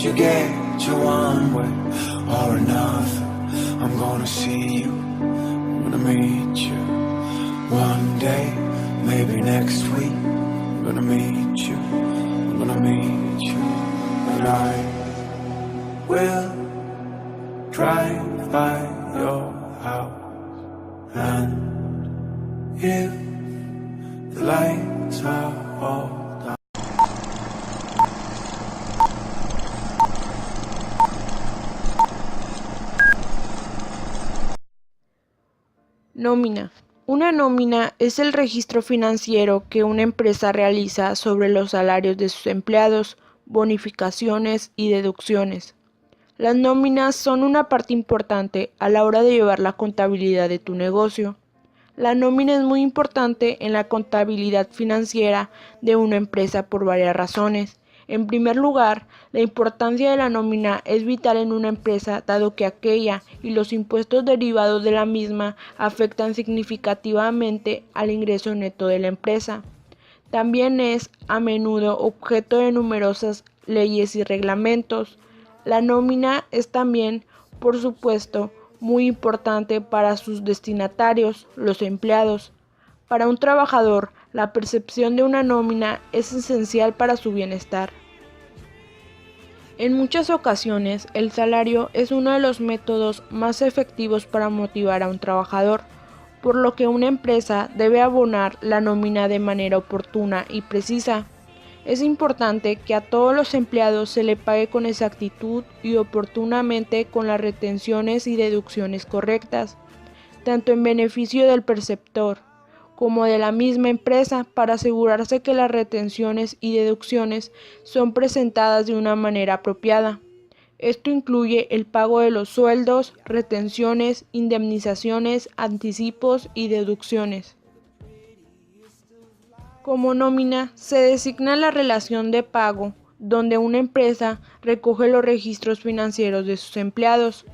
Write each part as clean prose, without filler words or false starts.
you get your one way or another, I'm gonna see you, I'm gonna meet you one day, maybe next week. I'm gonna meet you, I'm gonna meet you, and I will drive by your house, and if the lights are all down. Nómina. Una nómina es el registro financiero que una empresa realiza sobre los salarios de sus empleados, bonificaciones y deducciones. Las nóminas son una parte importante a la hora de llevar la contabilidad de tu negocio. La nómina es muy importante en la contabilidad financiera de una empresa por varias razones. En primer lugar, la importancia de la nómina es vital en una empresa dado que aquella y los impuestos derivados de la misma afectan significativamente al ingreso neto de la empresa. También es a menudo objeto de numerosas leyes y reglamentos. La nómina es también, por supuesto, muy importante para sus destinatarios, los empleados. Para un trabajador, la percepción de una nómina es esencial para su bienestar. En muchas ocasiones, el salario es uno de los métodos más efectivos para motivar a un trabajador, por lo que una empresa debe abonar la nómina de manera oportuna y precisa. Es importante que a todos los empleados se le pague con exactitud y oportunamente con las retenciones y deducciones correctas, tanto en beneficio del perceptor como de la misma empresa, para asegurarse que las retenciones y deducciones son presentadas de una manera apropiada. Esto incluye el pago de los sueldos, retenciones, indemnizaciones, anticipos y deducciones. Como nómina se designa la relación de pago donde una empresa recoge los registros financieros de sus empleados.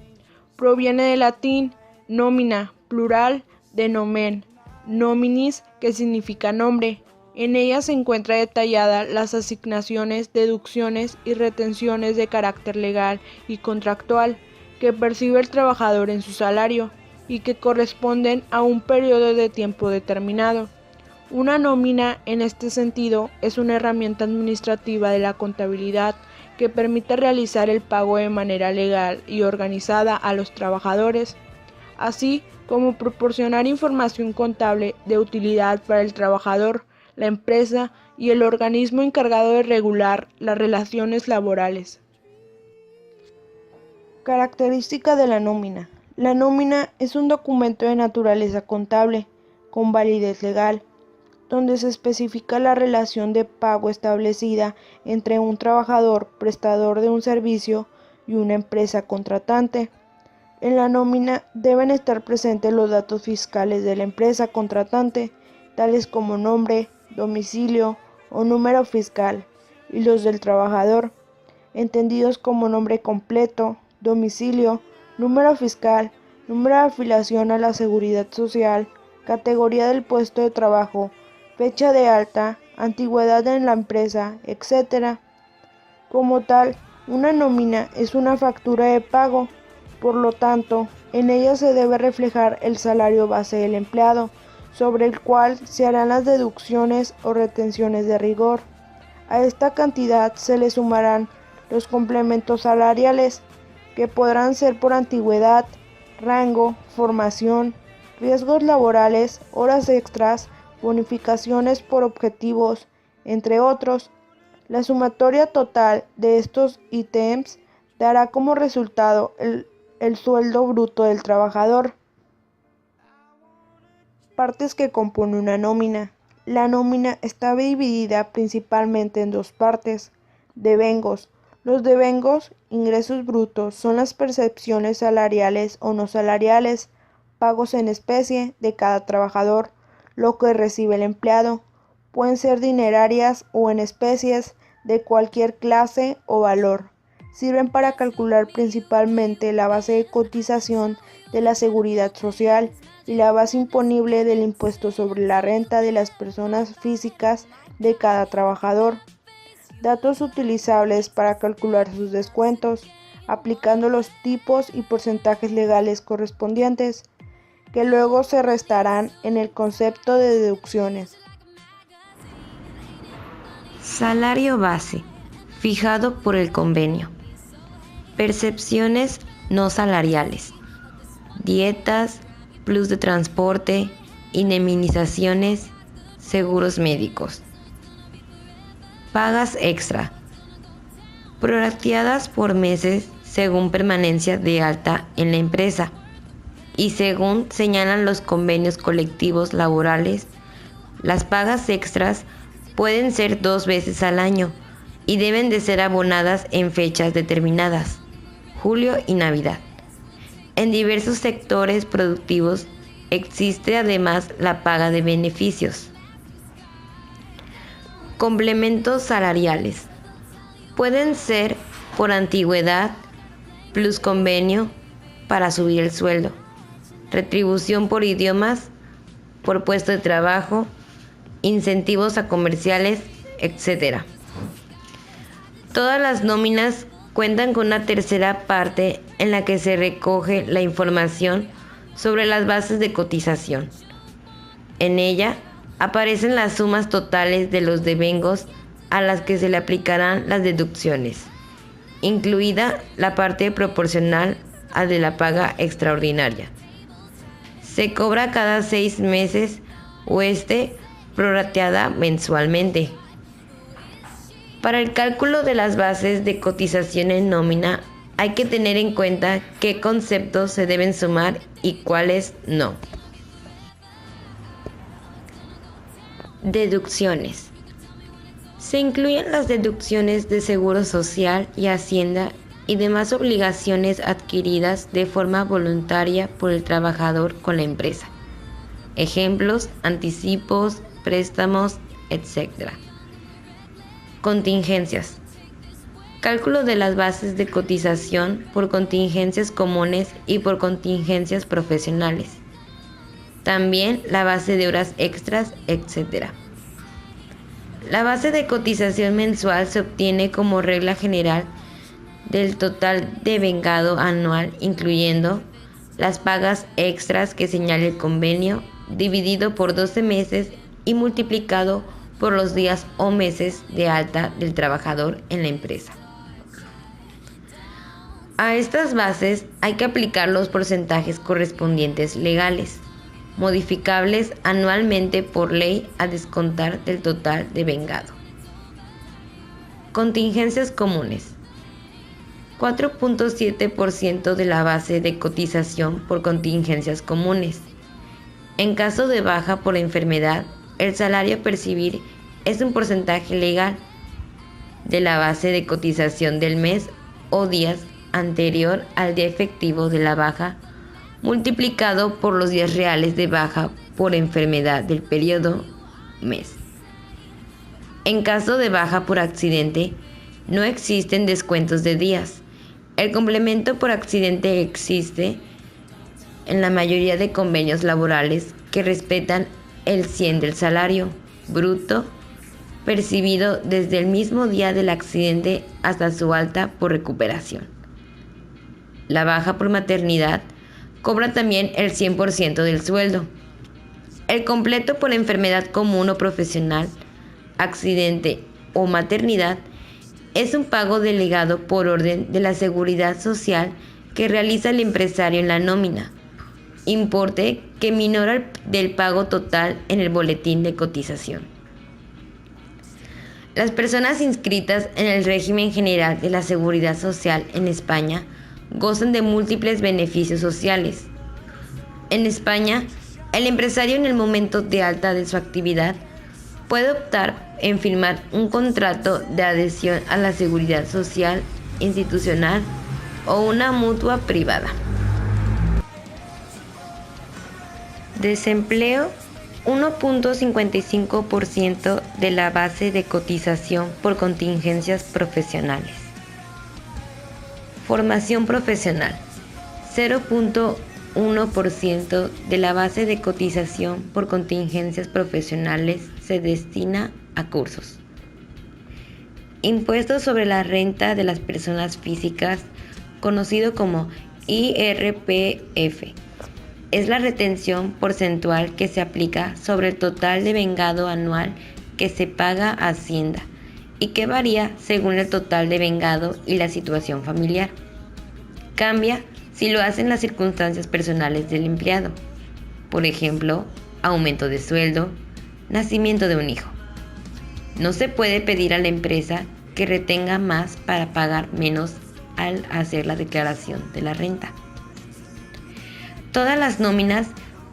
Proviene del latín nómina, plural de nomen, nominis, que significa nombre. En ella se encuentra detallada las asignaciones, deducciones y retenciones de carácter legal y contractual que percibe el trabajador en su salario y que corresponden a un periodo de tiempo determinado. Una nómina, en este sentido, es una herramienta administrativa de la contabilidad que permite realizar el pago de manera legal y organizada a los trabajadores, así como proporcionar información contable de utilidad para el trabajador, la empresa y el organismo encargado de regular las relaciones laborales. Característica de la nómina. La nómina es un documento de naturaleza contable, con validez legal, donde se especifica la relación de pago establecida entre un trabajador prestador de un servicio y una empresa contratante. En la nómina deben estar presentes los datos fiscales de la empresa contratante, tales como nombre, domicilio o número fiscal, y los del trabajador, entendidos como nombre completo, domicilio, número fiscal, número de afiliación a la seguridad social, categoría del puesto de trabajo, fecha de alta, antigüedad en la empresa, etc. Como tal, una nómina es una factura de pago, por lo tanto, en ella se debe reflejar el salario base del empleado, sobre el cual se harán las deducciones o retenciones de rigor. A esta cantidad se le sumarán los complementos salariales, que podrán ser por antigüedad, rango, formación, riesgos laborales, horas extras, bonificaciones por objetivos, entre otros. La sumatoria total de estos ítems dará como resultado el sueldo bruto del trabajador. Partes que componen una nómina. La nómina está dividida principalmente en dos partes. Devengos. Los devengos, ingresos brutos, son las percepciones salariales o no salariales, pagos en especie de cada trabajador, lo que recibe el empleado. Pueden ser dinerarias o en especies de cualquier clase o valor. Sirven para calcular principalmente la base de cotización de la seguridad social y la base imponible del impuesto sobre la renta de las personas físicas de cada trabajador. datos utilizables para calcular sus descuentos, aplicando los tipos y porcentajes legales correspondientes, que luego se restarán en el concepto de deducciones. Salario base, fijado por el convenio. Percepciones no salariales. Dietas, plus de transporte, indemnizaciones, seguros médicos. Pagas extra. Prorrateadas por meses según permanencia de alta en la empresa y según señalan los convenios colectivos laborales. Las pagas extras pueden ser 2 veces al año y deben de ser abonadas en fechas determinadas, julio y Navidad. En diversos sectores productivos existe además la paga de beneficios. Complementos salariales. Pueden ser por antigüedad, plus convenio para subir el sueldo, retribución por idiomas, por puesto de trabajo, incentivos a comerciales, etc. Todas las nóminas cuentan con una tercera parte en la que se recoge la información sobre las bases de cotización. En ella aparecen las sumas totales de los devengos a las que se le aplicarán las deducciones, incluida la parte proporcional al de la paga extraordinaria. Se cobra cada 6 meses o prorrateada mensualmente. Para el cálculo de las bases de cotización en nómina hay que tener en cuenta qué conceptos se deben sumar y cuáles no. Deducciones. Se incluyen las deducciones de Seguro Social y Hacienda y demás obligaciones adquiridas de forma voluntaria por el trabajador con la empresa. Ejemplos, anticipos, préstamos, etc. Contingencias. Cálculo de las bases de cotización por contingencias comunes y por contingencias profesionales. También la base de horas extras, etc. La base de cotización mensual se obtiene como regla general del total devengado anual, incluyendo las pagas extras que señala el convenio, dividido por 12 meses y multiplicado por los días o meses de alta del trabajador en la empresa. A estas bases hay que aplicar los porcentajes correspondientes legales, modificables anualmente por ley a descontar del total devengado. Contingencias comunes. 4.7% de la base de cotización por contingencias comunes. En caso de baja por enfermedad, el salario a percibir es un porcentaje legal de la base de cotización del mes o días anterior al día efectivo de la baja, multiplicado por los días reales de baja por enfermedad del periodo mes. En caso de baja por accidente, no existen descuentos de días. El complemento por accidente existe en la mayoría de convenios laborales que respetan el 100 del salario bruto percibido desde el mismo día del accidente hasta su alta por recuperación. La baja por maternidad cobra también el 100% del sueldo. El completo por enfermedad común o profesional, accidente o maternidad es un pago delegado por orden de la Seguridad Social que realiza el empresario en la nómina, importe que minora del pago total en el boletín de cotización. Las personas inscritas en el régimen general de la Seguridad Social en España gozan de múltiples beneficios sociales. En España, el empresario en el momento de alta de su actividad puede optar en firmar un contrato de adhesión a la seguridad social institucional o una mutua privada. Desempleo: 1.55% de la base de cotización por contingencias profesionales. Formación profesional: 0.1% de la base de cotización por contingencias profesionales se destina a cursos. Impuesto sobre la renta de las personas físicas, conocido como IRPF. Es la retención porcentual que se aplica sobre el total de vengado anual que se paga a Hacienda y que varía según el total de vengado y la situación familiar. Cambia si lo hacen las circunstancias personales del empleado, por ejemplo, aumento de sueldo, nacimiento de un hijo. No se puede pedir a la empresa que retenga más para pagar menos al hacer la declaración de la renta. Todas las nóminas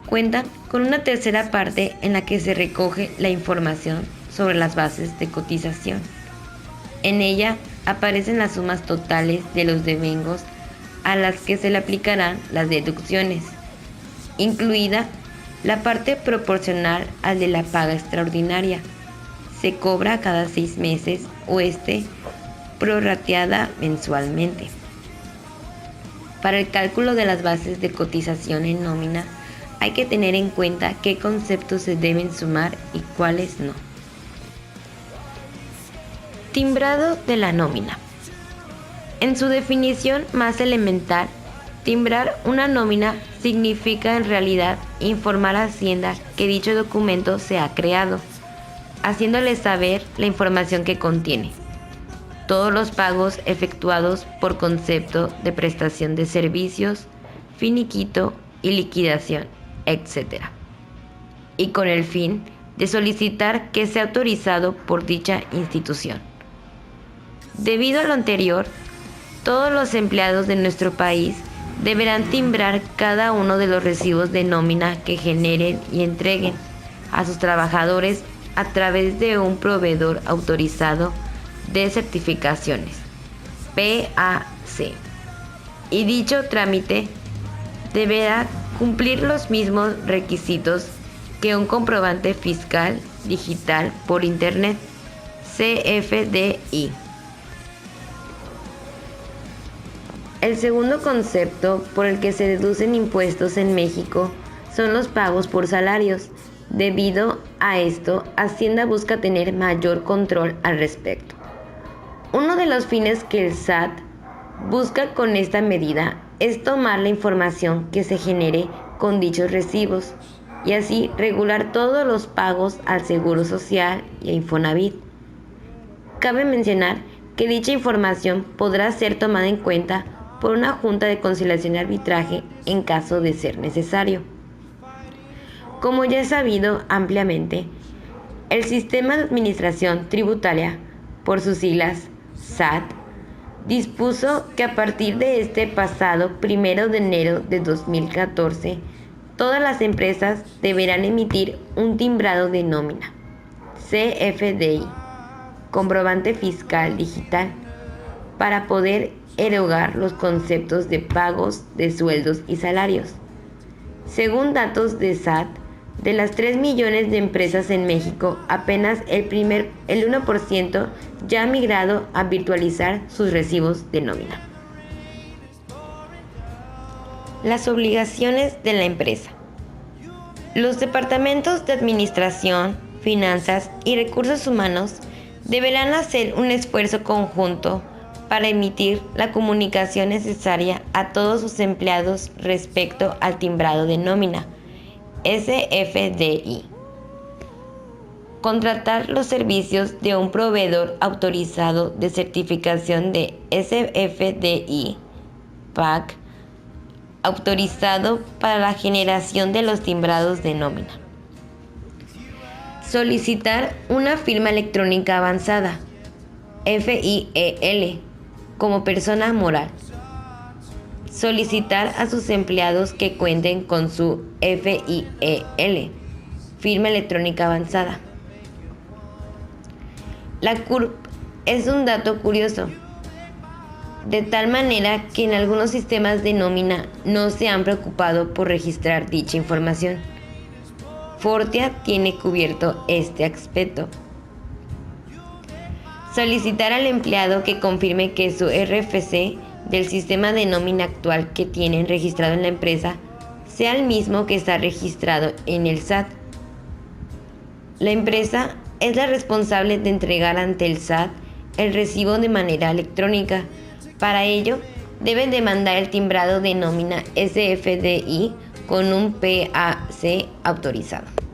cuentan con una tercera parte en la que se recoge la información sobre las bases de cotización. En ella aparecen las sumas totales de los devengos a las que se le aplicarán las deducciones, incluida la parte proporcional al de la paga extraordinaria. Se cobra cada 6 meses o prorrateada mensualmente. Para el cálculo de las bases de cotización en nómina, hay que tener en cuenta qué conceptos se deben sumar y cuáles no. Timbrado de la nómina. En su definición más elemental, timbrar una nómina significa en realidad informar a Hacienda que dicho documento se ha creado, haciéndole saber la información que contiene, todos los pagos efectuados por concepto de prestación de servicios, finiquito y liquidación, etc. Y con el fin de solicitar que sea autorizado por dicha institución. Debido a lo anterior, todos los empleados de nuestro país deberán timbrar cada uno de los recibos de nómina que generen y entreguen a sus trabajadores a través de un proveedor autorizado de certificaciones, PAC, y dicho trámite deberá cumplir los mismos requisitos que un comprobante fiscal digital por Internet, CFDI. El segundo concepto por el que se deducen impuestos en México son los pagos por salarios. Debido a esto, Hacienda busca tener mayor control al respecto. Uno de los fines que el SAT busca con esta medida es tomar la información que se genere con dichos recibos y así regular todos los pagos al Seguro Social y a Infonavit. Cabe mencionar que dicha información podrá ser tomada en cuenta por una Junta de Conciliación y Arbitraje en caso de ser necesario. Como ya es sabido ampliamente, el Sistema de Administración Tributaria, por sus siglas SAT, dispuso que a partir de este pasado 1 de enero de 2014, todas las empresas deberán emitir un timbrado de nómina, CFDI, comprobante fiscal digital, para poder erogar los conceptos de pagos de sueldos y salarios. Según datos de SAT, de las 3 millones de empresas en México, apenas el 1% ya ha migrado a virtualizar sus recibos de nómina. Las obligaciones de la empresa. Los departamentos de Administración, Finanzas y Recursos Humanos deberán hacer un esfuerzo conjunto para emitir la comunicación necesaria a todos sus empleados respecto al timbrado de nómina, SFDI. Contratar los servicios de un proveedor autorizado de certificación de SFDI, PAC, autorizado para la generación de los timbrados de nómina. Solicitar una firma electrónica avanzada, FIEL, como persona moral. Solicitar a sus empleados que cuenten con su FIEL, firma electrónica avanzada. La CURP es un dato curioso, de tal manera que en algunos sistemas de nómina no se han preocupado por registrar dicha información. Fortia tiene cubierto este aspecto. Solicitar al empleado que confirme que su RFC del sistema de nómina actual que tienen registrado en la empresa sea el mismo que está registrado en el SAT. La empresa es la responsable de entregar ante el SAT el recibo de manera electrónica. Para ello, deben de mandar el timbrado de nómina SFDI con un PAC autorizado.